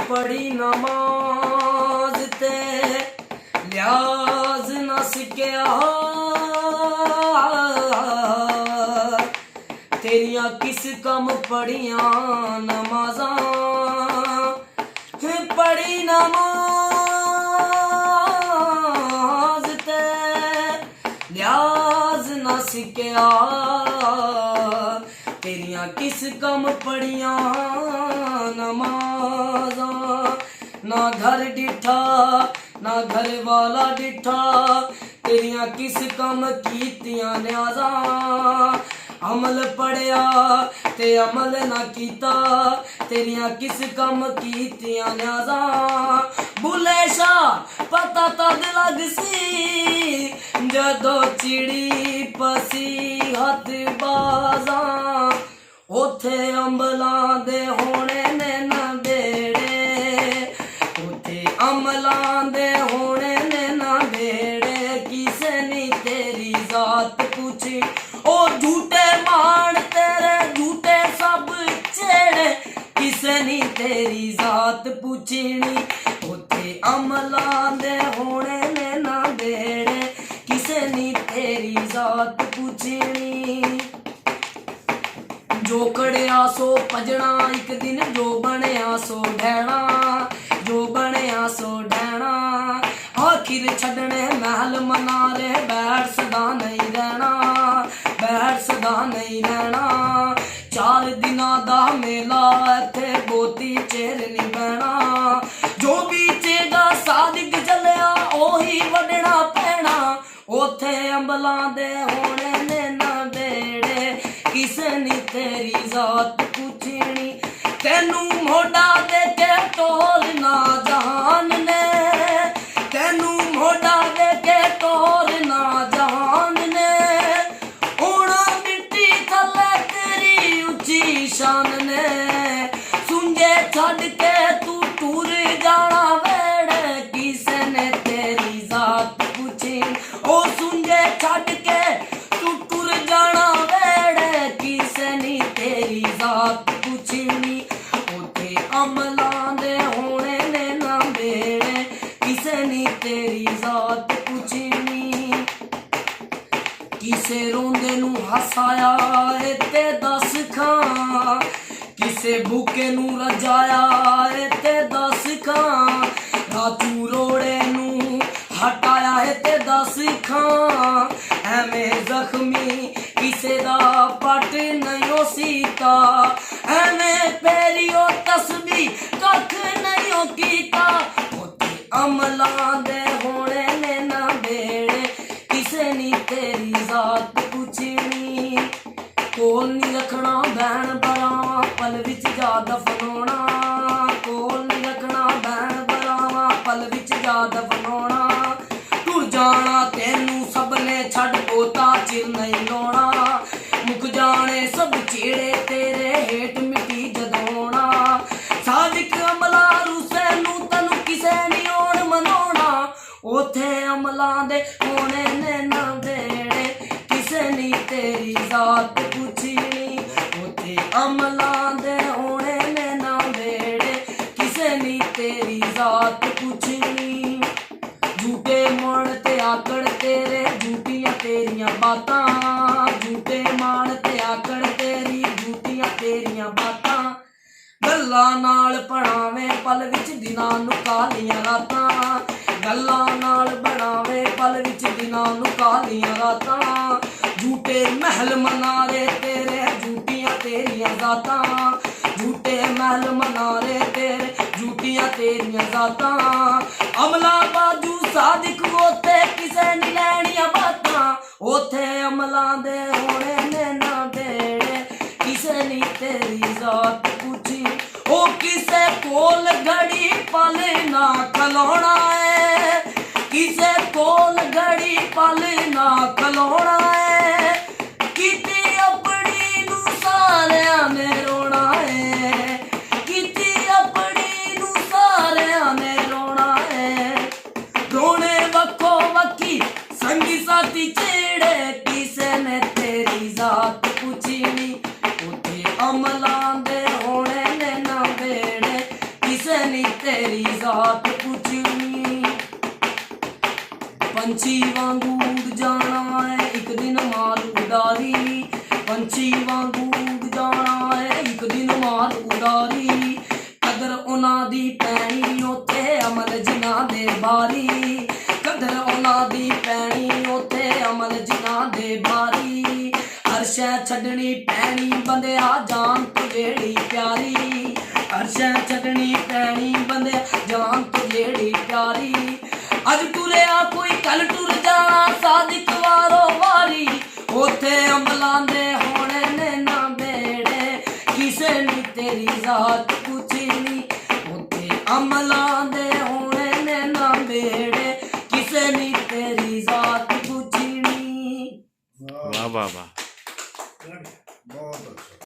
पढ़ी नमाज ते लिहाज न सिक्या तेरिया किस कम पढ़िया नमाजा पढ़ी नमाज ते लिहाज न सिक्या तेरिया किस कम पढ़िया नमाजा ना घर डिठा ना घर वाला डिठा तेरिया किस कम कीतियां न्याजा अमल पढ़िया ते अमल ना कीता तेरिया किस कम कीतियां न्याजा बुले शाह पता तद लग सी जदों चिड़ी पसी हथ बाजा उथे अमलां दे होने ने नंदेड़े उथे अमलां दे होने ने नंदेड़े किसे नी तेरी जात पूछी ओ झूठे मान तेरे झूठे सब छेड़े किसे नी तेरी जात पूछनी उथे अमलां दे होने ने नंदेड़े किसे नी तेरी जात पूछनी जो कड़िया सो भजना एक दिन जो बनया सो ढैना जो बनया सो ढैना आखिर छड़ने महल मनारे बैठ सदा नहीं रहना बैठ सदा नहीं रहना 4 दिनां दा मेला इत्थे बोती चेर नहीं बहना जो बीचेगा सादिक चलिया ओही वडना पैना उथे अंबलां दे होने ने नंदेड़े किसे नी तेरी जात पूछनी तेनू मोढ़ा दे के टोल ना जहान ने तेनू मोढ़ा दे के टोल ना जहान ने होना मिट्टी थले तेरी उच्ची शान ने सुंजे छड़ के तू टूर जाना वेड़े किसे ने तेरी जात पूछी ओ सुंजे छड़ के तू टूर जाना वेड़े किसे नी तेरी जात पूछनी उथे अमलां दे होने ने नंदेड़े किसे नी तेरी जात पूछनी किसे रोंदे नू हसाया ते दस खां किसे भूखे नू रजाया ते दस खां राजू रोड़े नू हटाया ते दस खां एवें जख्मी किसे दा पट नहीं सीता एवें पेरियो तस्बी कख नहीं कीता उते अमलां दे होने ने नंदेड़े किसे नी तेरी जात पूछनी कोल नी रखना बहन बरावा पल विच जा दफनाउणा कोल नी रखना बहन बरावा पल विच जा दफनाउणा टुर जाना तेनू सबने छड़ पोता चिर नहीं लाउणा मुक जाने सब चेड़े तेरे हेठ मिट्टी जदोना सादिक अमला रूसे नू तनु किसे नी ओण मनाउणा उथे अमलां दे होने ने नंदेड़े किसे नी तेरी जात पूछनी उथे अमलां दे होने ने नंदेड़े किसे नी तेरी जात पूछनी झूठे मन ते आकड़ तेरे झूठियां तेरियां बातां झूठे मान ते आकड़ तेरी झूठियां तेरियां बातां गल्लां नाल बनावे पल विच दिनां नू कालियां रातां गल्लां नाल बनावे पल विच दिनां नू कालियां रातां झूठे महल मनारे तेरे झूठियां तेरियां जातां झूठे महल मनारे तेरे झूठियां तेरियां जातां अमला बाजू सादिक ओथे किसे नी लैणियां बातां ओथे अमलां दे होने ने नंदेड़े किसे नी तेरी जात पूछी ओ किसे कोल घड़ी पल ना खलोना है किसे कोल घड़ी पल ना खलोना है किती अपनी नू सारिया ने रोना है किती अपनी नू सारिया ने रोना है रोने वक्को वक्की संगी साथी चेड़े किसे ने तेरी जात पूछनी उथे अमलां दे होने ने नंदेड़े किसे ਨੀ ਤੇਰੀ ਜ਼ਾਤ ਪੁੱਛਣੀ। ਪੰਛੀ ਵਾਂਗੂ ਉੱਡ ਜਾਣਾ ਏ ਇੱਕ ਦਿਨ ਮਾਰ ਉਡਾਰੀ, ਪੰਛੀ ਵਾਂਗੂ ਉੱਡ ਜਾਣਾ ਏ ਇੱਕ ਦਿਨ ਮਾਰ ਉਡਾਰੀ। ਕਦਰ ਉਹਨਾਂ ਦੀ ਪੈਣੀ ਉੱਥੇ ਅਮਲ ਜਿਨ੍ਹਾਂ ਦੇ ਬਾਰੀ, ਕਦਰ ਉਹਨਾਂ ਦੀ ਪੈਣੀ ਉੱਥੇ ਅਮਲ ਜਿਨ੍ਹਾਂ ਦੇ ਬਾਰੀ। ਹਰ ਸ਼ੈ ਛੱਡਣੀ ਪੈਣੀ ਬੰਦਿਆ ਜਾਨ ਤੋਂ ਜਿਹੜੀ ਪਿਆਰੀ, ਹਰ ਸ਼ੈ ਛੱਡਣੀ ਪੈਣੀ ਬੰਦਿਆ ਜਾਨ ਤੋਂ ਜਿਹੜੀ ਪਿਆਰੀ। ਅੱਜ ਤੁਰਿਆ ਕੋਈ ਕੱਲ ਟੁਰ ਜਾਣਾ ਸਾਦਿਕ ਵਾਰੋ ਵਾਰੀ, ਉੱਥੇ ਅਮਲਾਂ ਦੇ ਹੋਣੇ ਨੇ ਨਾ ਬੇੜੇ ਕਿਸੇ ਨੀ ਤੇਰੀ ਜ਼ਾਤ ਪੁੱਛਣੀ, ਉੱਥੇ ਅਮਲਾਂ ਦੇ ਹੋਣੇ ਨੇ ਨਾ ਬੇੜੇ ਕਿਸੇ ਨੀ ਤੇਰੀ ਜ਼ਾਤ ਪੁੱਛਣੀ। ਵਾਹ ਵਾਹ ਵਾਹ।